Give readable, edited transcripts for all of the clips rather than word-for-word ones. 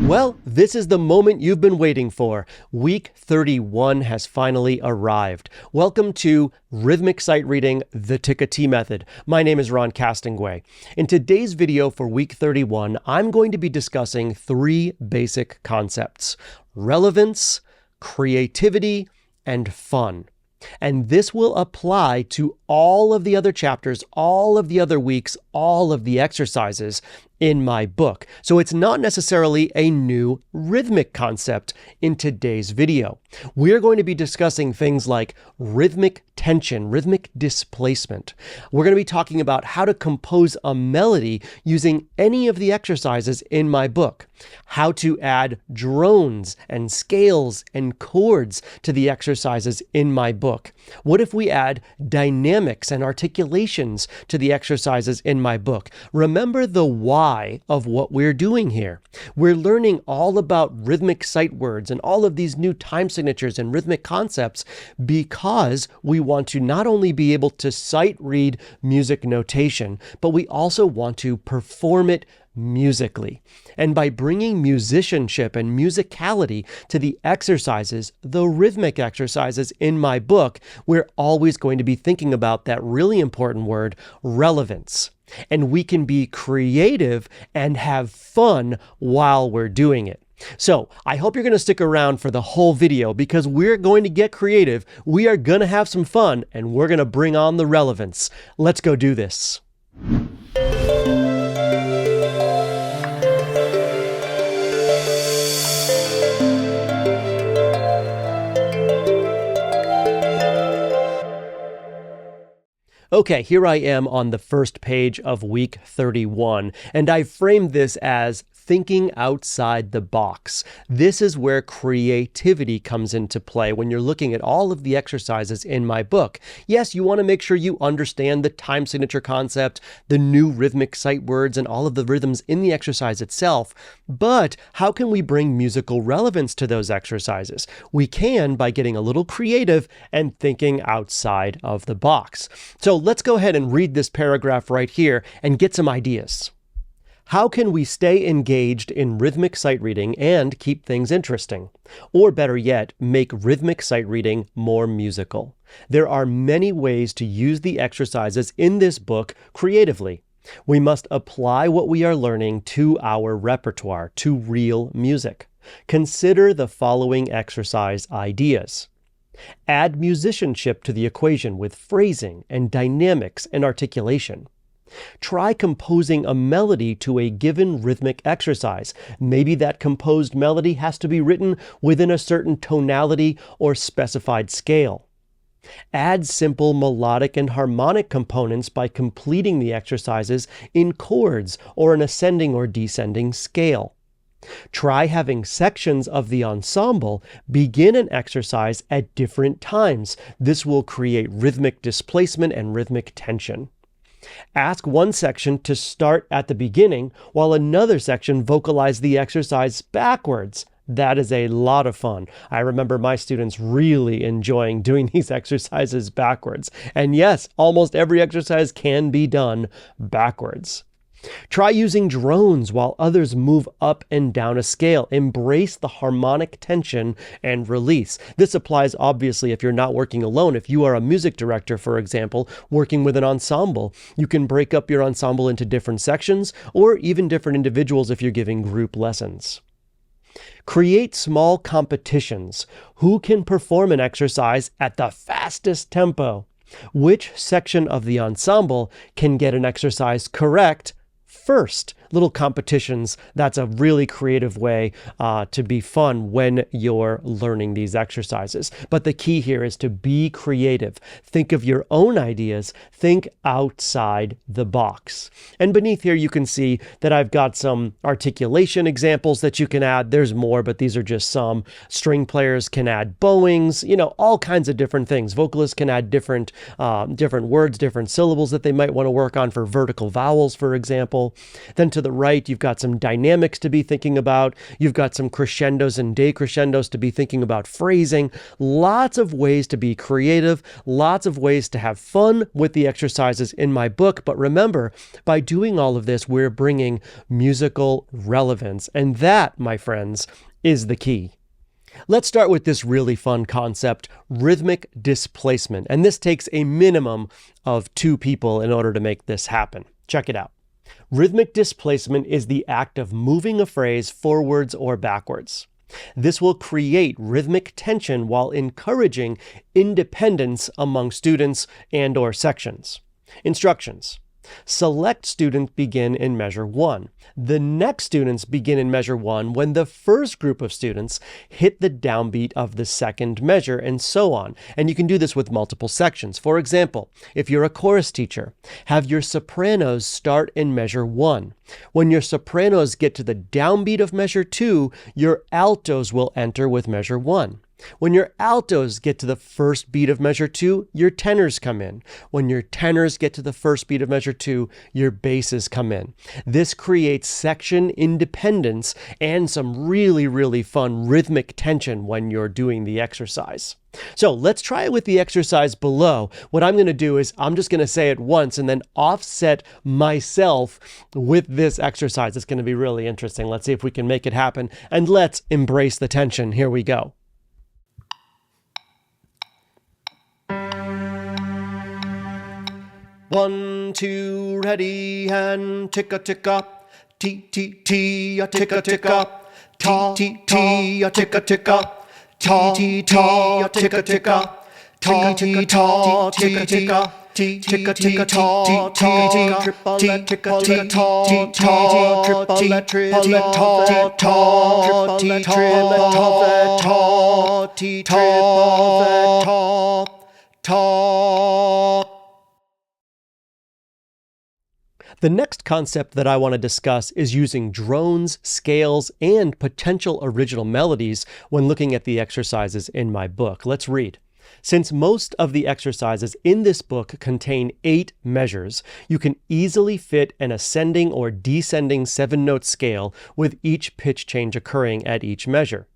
Well, this is the moment you've been waiting for. Week 31 has finally arrived. Welcome to Rhythmic Sight Reading, the Tik-A-Tee-Method. My name is Ron Castonguay. In today's video for week 31, I'm going to be discussing three basic concepts: relevance, creativity, and fun. And this will apply to all of the other chapters, all of the other weeks, all of the exercises in my book. So it's not necessarily a new rhythmic concept in today's video. We're going to be discussing things like rhythmic tension, rhythmic displacement. We're going to be talking about how to compose a melody using any of the exercises in my book, how to add drones and scales and chords to the exercises in my book. What if we add dynamics and articulations to the exercises in my book? Remember the why of what we're doing here. We're learning all about rhythmic sight words and all of these new time signatures and rhythmic concepts because we want to not only be able to sight read music notation, but we also want to perform it musically. And by bringing musicianship and musicality to the exercises, the rhythmic exercises in my book, we're always going to be thinking about that really important word, relevance. And we can be creative and have fun while we're doing it. So I hope you're going to stick around for the whole video because we're going to get creative, we are going to have some fun, and we're going to bring on the relevance. Let's go do this. Okay, here I am on the first page of week 31, and I've framed this as thinking outside the box. This is where creativity comes into play when you're looking at all of the exercises in my book. Yes, you want to make sure you understand the time signature concept, the new rhythmic sight words, and all of the rhythms in the exercise itself, but how can we bring musical relevance to those exercises? We can by getting a little creative and thinking outside of the box. So let's go ahead and read this paragraph right here and get some ideas. How can we stay engaged in rhythmic sight reading and keep things interesting? Or better yet, make rhythmic sight reading more musical? There are many ways to use the exercises in this book creatively. We must apply what we are learning to our repertoire, to real music. Consider the following exercise ideas. Add musicianship to the equation with phrasing and dynamics and articulation. Try composing a melody to a given rhythmic exercise. Maybe that composed melody has to be written within a certain tonality or specified scale. Add simple melodic and harmonic components by completing the exercises in chords or an ascending or descending scale. Try having sections of the ensemble begin an exercise at different times. This will create rhythmic displacement and rhythmic tension. Ask one section to start at the beginning while another section vocalize the exercise backwards. That is a lot of fun. I remember my students really enjoying doing these exercises backwards. And yes, almost every exercise can be done backwards. Try using drones while others move up and down a scale. Embrace the harmonic tension and release. This applies obviously if you're not working alone. If you are a music director, for example, working with an ensemble, you can break up your ensemble into different sections or even different individuals if you're giving group lessons. Create small competitions. Who can perform an exercise at the fastest tempo? Which section of the ensemble can get an exercise correct first? Little competitions. That's a really creative way to be fun when you're learning these exercises. But the key here is to be creative. Think of your own ideas. Think outside the box. And beneath here, you can see that I've got some articulation examples that you can add. There's more, but these are just some. String players can add bowings, all kinds of different things. Vocalists can add different words, different syllables that they might want to work on for vertical vowels, for example. Then to the right, you've got some dynamics to be thinking about. You've got some crescendos and decrescendos to be thinking about phrasing. Lots of ways to be creative, lots of ways to have fun with the exercises in my book. But remember, by doing all of this, we're bringing musical relevance. And that, my friends, is the key. Let's start with this really fun concept, rhythmic displacement. And this takes a minimum of 2 people in order to make this happen. Check it out. Rhythmic displacement is the act of moving a phrase forwards or backwards. This will create rhythmic tension while encouraging independence among students and/or sections. Instructions. Select students begin in measure 1. The next students begin in measure 1 when the first group of students hit the downbeat of the second measure, and so on. And you can do this with multiple sections. For example, if you're a chorus teacher, have your sopranos start in measure 1. When your sopranos get to the downbeat of measure 2, your altos will enter with measure 1. When your altos get to the first beat of measure 2, your tenors come in. When your tenors get to the first beat of measure 2, your basses come in. This creates section independence and some really, really fun rhythmic tension when you're doing the exercise. So let's try it with the exercise below. What I'm going to do is I'm just going to say it once and then offset myself with this exercise. It's going to be really interesting. Let's see if we can make it happen, and let's embrace the tension. Here we go. 1, 2, ready, and Tik-A, Tik-A, T-A-T-A, Tik-A, Tik-A, T-A-T-A, Tik-A, Tik-A, T-A-T-A, Tik-A, Tik-A, T-A-T-A, Tik-A, Tik-A, Tik-A, triplet, Tik-A, triplet. The next concept that I want to discuss is using drones, scales, and potential original melodies when looking at the exercises in my book. Let's read. Since most of the exercises in this book contain 8 measures, you can easily fit an ascending or descending 7-note scale with each pitch change occurring at each measure.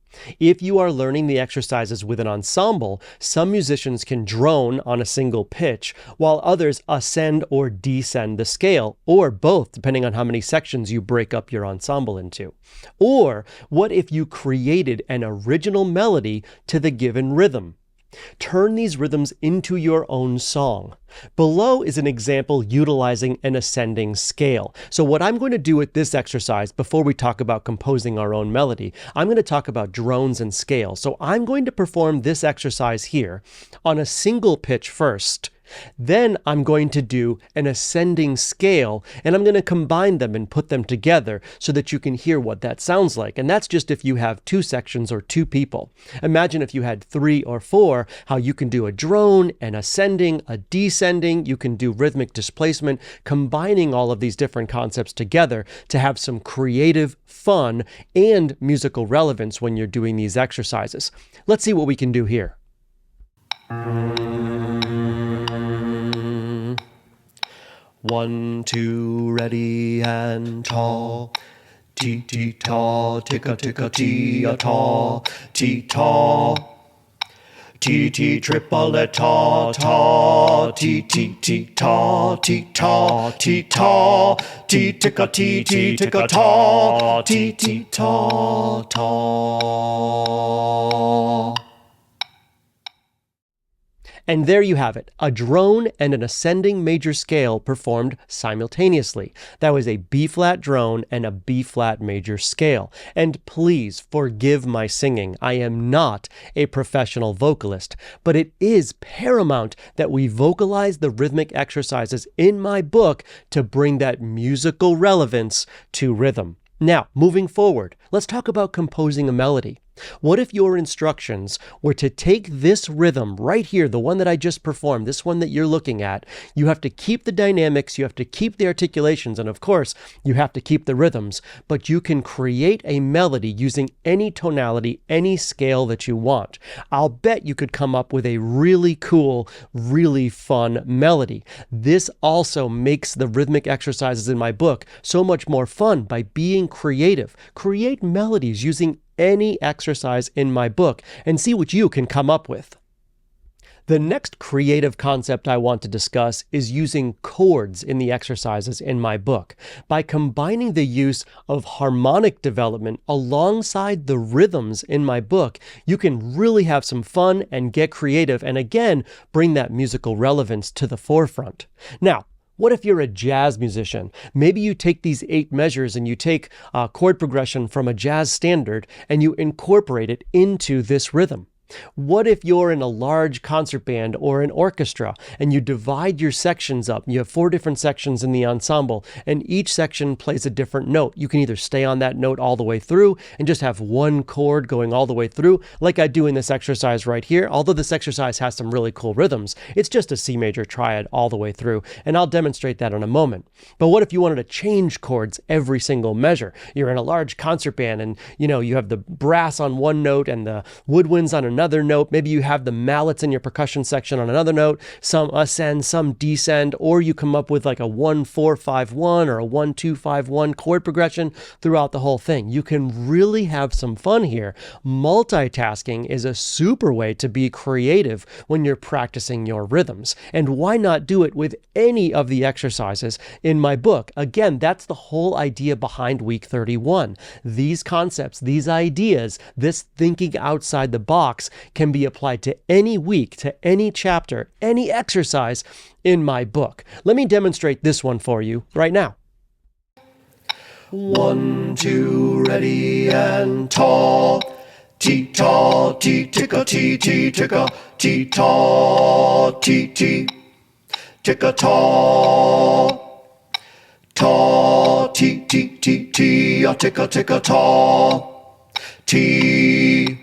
If you are learning the exercises with an ensemble, some musicians can drone on a single pitch, while others ascend or descend the scale, or both, depending on how many sections you break up your ensemble into. Or what if you created an original melody to the given rhythm? Turn these rhythms into your own song. Below is an example utilizing an ascending scale. So what I'm going to do with this exercise, before we talk about composing our own melody, I'm going to talk about drones and scales. So I'm going to perform this exercise here on a single pitch first. Then I'm going to do an ascending scale, and I'm going to combine them and put them together so that you can hear what that sounds like. And that's just if you have 2 sections or 2 people. Imagine if you had 3 or 4, how you can do a drone, an ascending, a descending. You can do rhythmic displacement, combining all of these different concepts together to have some creative fun and musical relevance when you're doing these exercises. Let's see what we can do here. 1, 2, ready, and ta. T-T-ta, Tik-A, Tik-A, T-A-ta, T-ta. T-T, triplet, ta, ta, T-T-T-ta, T-ta, T-ta, T-Tik-A, T-T, Tik-A, ta, T-T-ta, ta. And there you have it, a drone and an ascending major scale performed simultaneously. That was a B-flat drone and a B-flat major scale. And please forgive my singing. I am not a professional vocalist, but it is paramount that we vocalize the rhythmic exercises in my book to bring that musical relevance to rhythm. Now, moving forward, let's talk about composing a melody. What if your instructions were to take this rhythm right here, the one that I just performed, this one that you're looking at? You have to keep the dynamics, you have to keep the articulations, and of course, you have to keep the rhythms, but you can create a melody using any tonality, any scale that you want. I'll bet you could come up with a really cool, really fun melody. This also makes the rhythmic exercises in my book so much more fun by being creative. Create melodies using any exercise in my book and see what you can come up with. The next creative concept I want to discuss is using chords in the exercises in my book. By combining the use of harmonic development alongside the rhythms in my book, you can really have some fun and get creative and again, bring that musical relevance to the forefront. Now, what if you're a jazz musician? Maybe you take these 8 measures and you take a chord progression from a jazz standard and you incorporate it into this rhythm. What if you're in a large concert band or an orchestra and you divide your sections up? You have 4 different sections in the ensemble and each section plays a different note. You can either stay on that note all the way through and just have one chord going all the way through like I do in this exercise right here. Although this exercise has some really cool rhythms, it's just a C major triad all the way through, and I'll demonstrate that in a moment. But what if you wanted to change chords every single measure? You're in a large concert band and you have the brass on one note and the woodwinds on another note. Maybe you have the mallets in your percussion section on another note, some ascend, some descend, or you come up with like a 1-4-5-1 or a 1-2-5-1 chord progression throughout the whole thing. You can really have some fun here. Multitasking is a super way to be creative when you're practicing your rhythms. And why not do it with any of the exercises in my book? Again, that's the whole idea behind week 31. These concepts, these ideas, this thinking outside the box can be applied to any week, to any chapter, any exercise in my book. Let me demonstrate this one for you right now. 1, 2, ready and ta. Ti-ta, ti-ticka, ti-ti, ticka, ti-ta, ti-ti, ticka-ta. Ta, ti-ti-ti-ti, ticka, ticka-ta. Ti.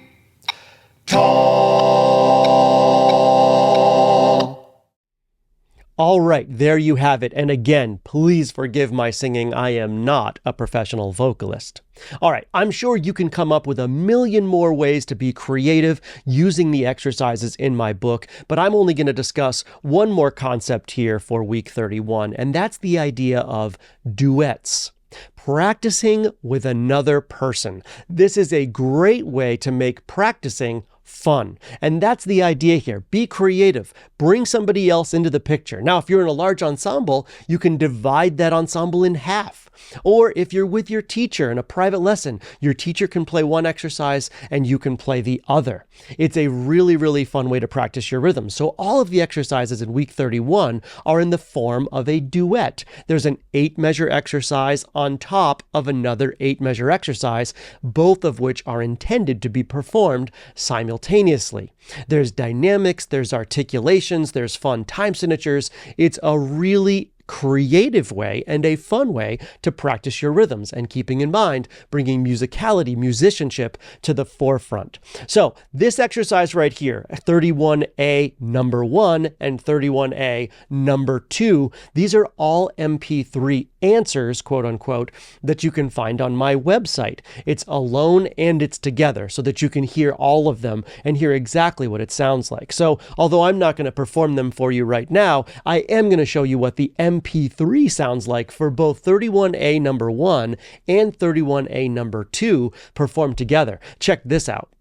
All right, there you have it. And again, please forgive my singing. I am not a professional vocalist. All right, I'm sure you can come up with a million more ways to be creative using the exercises in my book, but I'm only going to discuss one more concept here for week 31, and that's the idea of duets. Practicing with another person. This is a great way to make practicing fun. And that's the idea here. Be creative. Bring somebody else into the picture. Now, if you're in a large ensemble, you can divide that ensemble in half. Or if you're with your teacher in a private lesson, your teacher can play one exercise and you can play the other. It's a really, really fun way to practice your rhythm. So all of the exercises in week 31 are in the form of a duet. There's an 8-measure exercise on top of another 8-measure exercise, both of which are intended to be performed simultaneously. There's dynamics, there's articulations, there's fun time signatures. It's a really creative way and a fun way to practice your rhythms, and keeping in mind bringing musicality, musicianship to the forefront. So this exercise right here, 31A number 1 and 31A number 2, these are all MP3 answers, quote unquote, that you can find on my website. It's alone and it's together so that you can hear all of them and hear exactly what it sounds like. So although I'm not going to perform them for you right now, I am going to show you what the MP3 sounds like for both 31A number 1 and 31A number 2 performed together. Check this out.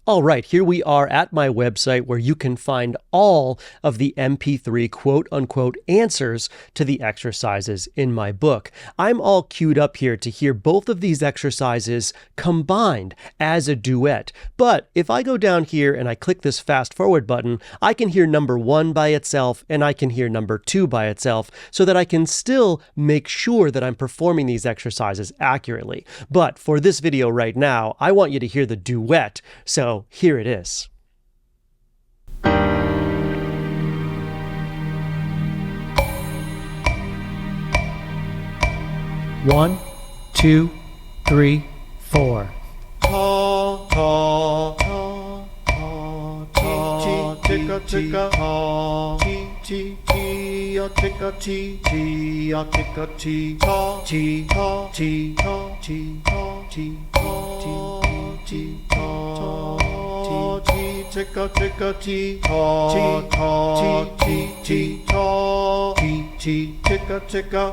All right, here we are at my website where you can find all of the MP3 quote-unquote answers to the exercises in my book. I'm all queued up here to hear both of these exercises combined as a duet. But if I go down here and I click this fast forward button, I can hear number 1 by itself and I can hear number 2 by itself so that I can still make sure that I'm performing these exercises accurately. But for this video right now, I want you to hear the duet. So here it is. 1, 2, 3, 4. Ta, ta, Tik-A, Tik-A, Tik-A,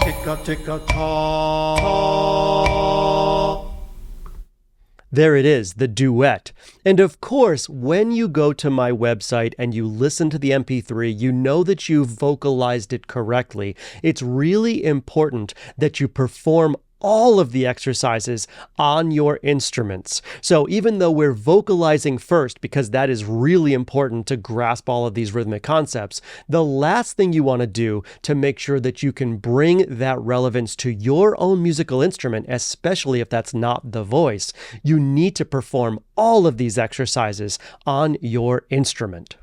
There it is, the duet. And of course, when you go to my website and you listen to the MP3, you know that you've vocalized it correctly. It's really important that you perform all of the exercises on your instruments. So even though we're vocalizing first, because that is really important to grasp all of these rhythmic concepts, the last thing you want to do to make sure that you can bring that relevance to your own musical instrument, especially if that's not the voice, you need to perform all of these exercises on your instrument.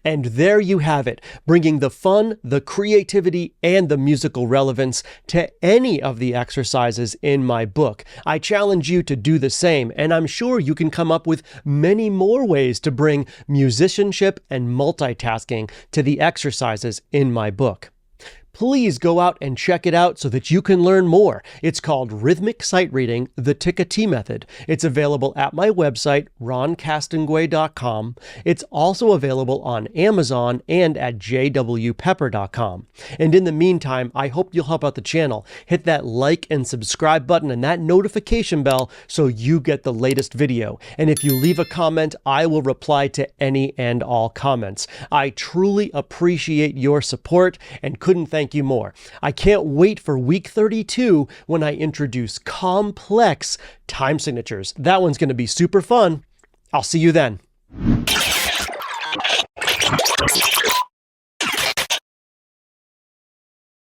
And there you have it, bringing the fun, the creativity, and the musical relevance to any of the exercises in my book. I challenge you to do the same, and I'm sure you can come up with many more ways to bring musicianship and multitasking to the exercises in my book. Please go out and check it out so that you can learn more. It's called Rhythmic Sight Reading, the Tik-A-Tee-Method. It's available at my website, roncastonguay.com. It's also available on Amazon and at jwpepper.com. And in the meantime, I hope you'll help out the channel. Hit that like and subscribe button and that notification bell so you get the latest video. And if you leave a comment, I will reply to any and all comments. I truly appreciate your support and couldn't thank you more. I can't wait for week 32 when I introduce complex time signatures. That one's going to be super fun. I'll see you then.